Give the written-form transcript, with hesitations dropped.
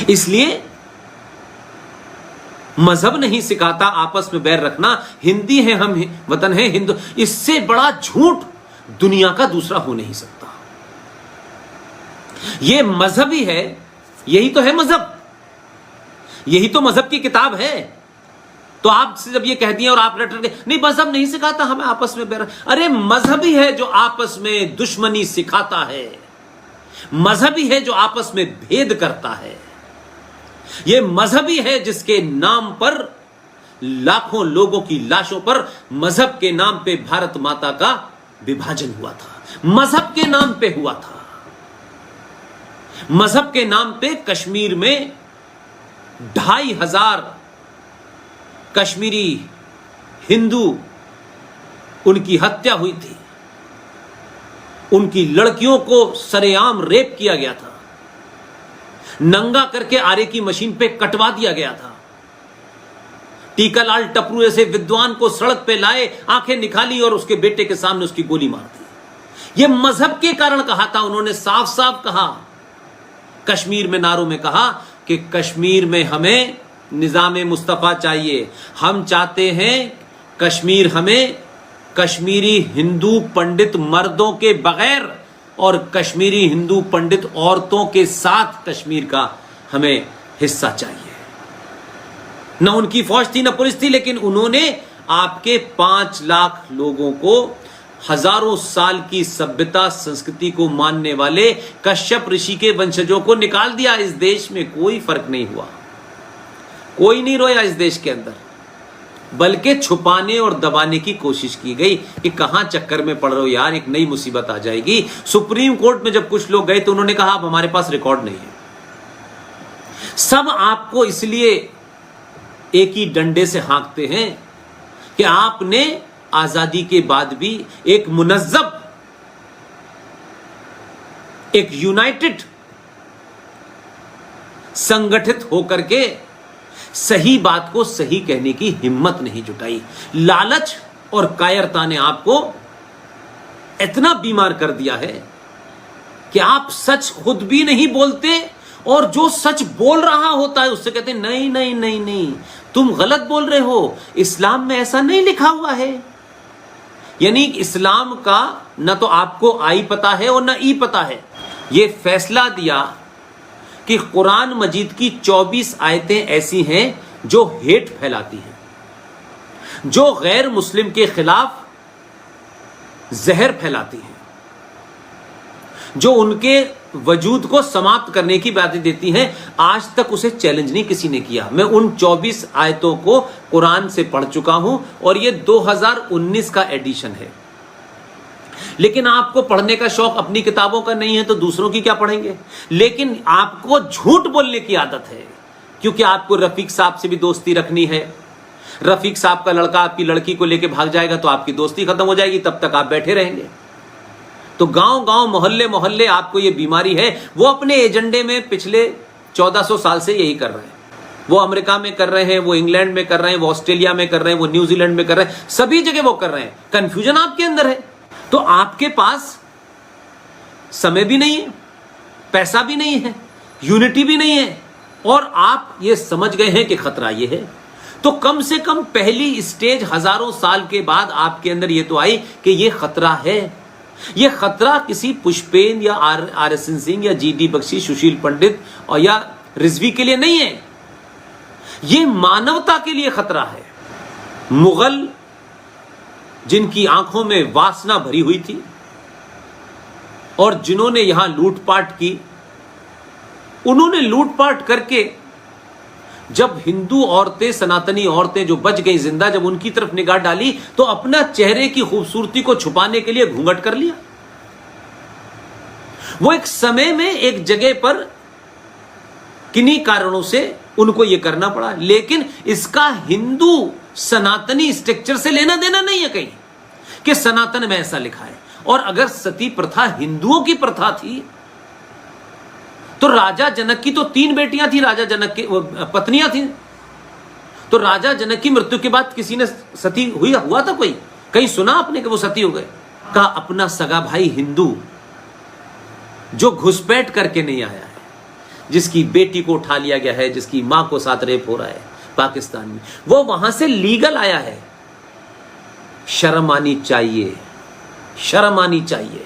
इसलिए मजहब नहीं सिखाता आपस में बैर रखना, हिंदी है हम, वतन है हिंदू, इससे बड़ा झूठ दुनिया का दूसरा हो नहीं सकता। यह मजहबी है, यही तो है मजहब, यही तो मजहब की किताब है। तो आपसे जब ये कह दिया और आप रट रट के नहीं मजहब नहीं सिखाता हमें आपस में बैर, अरे मजहबी है जो आपस में दुश्मनी सिखाता है, मजहबी है जो आपस में भेद करता है, यह मजहबी है जिसके नाम पर लाखों लोगों की लाशों पर मजहब के नाम पे भारत माता का विभाजन हुआ था, मजहब के नाम पे हुआ था। मजहब के नाम पे कश्मीर में 2500 कश्मीरी हिंदू उनकी हत्या हुई थी, उनकी लड़कियों को सरेआम रेप किया गया था, नंगा करके आरे की मशीन पे कटवा दिया गया था। टीकालाल टपरू ऐसे विद्वान को सड़क पे लाए, आंखें निकाली और उसके बेटे के सामने उसकी गोली मार दी। यह मजहब के कारण कहा था उन्होंने, साफ साफ कहा, कश्मीर में नारों में कहा कि कश्मीर में हमें निजाम मुस्तफा चाहिए, हम चाहते हैं कश्मीर हमें कश्मीरी हिंदू पंडित मर्दों के बगैर और कश्मीरी हिंदू पंडित औरतों के साथ कश्मीर का हमें हिस्सा चाहिए। न उनकी फौज थी न पुलिस थी, लेकिन उन्होंने आपके 5 लाख लोगों को, हजारों साल की सभ्यता संस्कृति को मानने वाले कश्यप ऋषि के वंशजों को निकाल दिया। इस देश में कोई फर्क नहीं हुआ, कोई नहीं रोया इस देश के अंदर, बल्कि छुपाने और दबाने की कोशिश की गई कि कहां चक्कर में पड़ रहे हो यार, एक नई मुसीबत आ जाएगी। सुप्रीम कोर्ट में जब कुछ लोग गए तो उन्होंने कहा अब हमारे पास रिकॉर्ड नहीं है। सब आपको इसलिए एक ही डंडे से हाँकते हैं कि आपने आजादी के बाद भी एक मुनज़्ज़ब, एक यूनाइटेड, संगठित होकर के सही बात को सही कहने की हिम्मत नहीं जुटाई। लालच और कायरता ने आपको इतना बीमार कर दिया है कि आप सच खुद भी नहीं बोलते और जो सच बोल रहा होता है उससे कहते नहीं नहीं नहीं नहीं, तुम गलत बोल रहे हो, इस्लाम में ऐसा नहीं लिखा हुआ है। यानी इस्लाम का न तो आपको आई पता है और न ई पता है। यह फैसला दिया कि कुरान मजीद की 24 आयतें ऐसी हैं जो हेट फैलाती हैं, जो गैर मुस्लिम के खिलाफ जहर फैलाती हैं, जो उनके वजूद को समाप्त करने की बातें देती हैं। आज तक उसे चैलेंज नहीं किसी ने किया। मैं उन 24 आयतों को कुरान से पढ़ चुका हूं और यह 2019 का एडिशन है। लेकिन आपको पढ़ने का शौक अपनी किताबों का नहीं है तो दूसरों की क्या पढ़ेंगे। लेकिन आपको झूठ बोलने की आदत है, क्योंकि आपको रफीक साहब से भी दोस्ती रखनी है। रफीक साहब का लड़का आपकी लड़की को लेकर भाग जाएगा तो आपकी दोस्ती खत्म हो जाएगी, तब तक आप बैठे रहेंगे। तो गांव गांव मोहल्ले मोहल्ले आपको ये बीमारी है। वो अपने एजेंडे में पिछले 1400 साल से यही कर रहे हैं। वो अमेरिका में कर रहे हैं, वो इंग्लैंड में कर रहे हैं, वो ऑस्ट्रेलिया में कर रहे हैं, वो न्यूजीलैंड में कर रहे हैं, सभी जगह वो कर रहे हैं। कंफ्यूजन आपके अंदर है। तो आपके पास समय भी नहीं है, पैसा भी नहीं है, यूनिटी भी नहीं है, और आप ये समझ गए हैं कि खतरा ये है। तो कम से कम पहली स्टेज हजारों साल के बाद आपके अंदर ये तो आई कि ये खतरा है। ये खतरा किसी पुष्पेन या आर.एस.एन. सिंह या जी.डी. बख्शी, सुशील पंडित और या रिजवी के लिए नहीं है, ये मानवता के लिए खतरा है। मुगल जिनकी आंखों में वासना भरी हुई थी और जिन्होंने यहां लूटपाट की, उन्होंने लूटपाट करके जब हिंदू औरतें, सनातनी औरतें जो बच गई जिंदा, जब उनकी तरफ निगाह डाली तो अपना चेहरे की खूबसूरती को छुपाने के लिए घूंघट कर लिया। वो एक समय में एक जगह पर किन्हीं कारणों से उनको यह करना पड़ा, लेकिन इसका हिंदू सनातनी स्ट्रक्चर से लेना देना नहीं है कहीं कि सनातन में ऐसा लिखा है। और अगर सती प्रथा हिंदुओं की प्रथा थी तो राजा जनक की तो 3 बेटियां थी, राजा जनक की पत्नियां थी। तो राजा जनक की मृत्यु के बाद किसी ने सती हुआ था कोई? कहीं सुना आपने कि वो सती हो गए? कहा अपना सगा भाई हिंदू जो घुसपैठ करके नहीं आया है, जिसकी बेटी को उठा लिया गया है, जिसकी मां को साथ रेप हो रहा है पाकिस्तान में, वो वहां से लीगल आया है। शर्म आनी चाहिए, शर्म आनी चाहिए।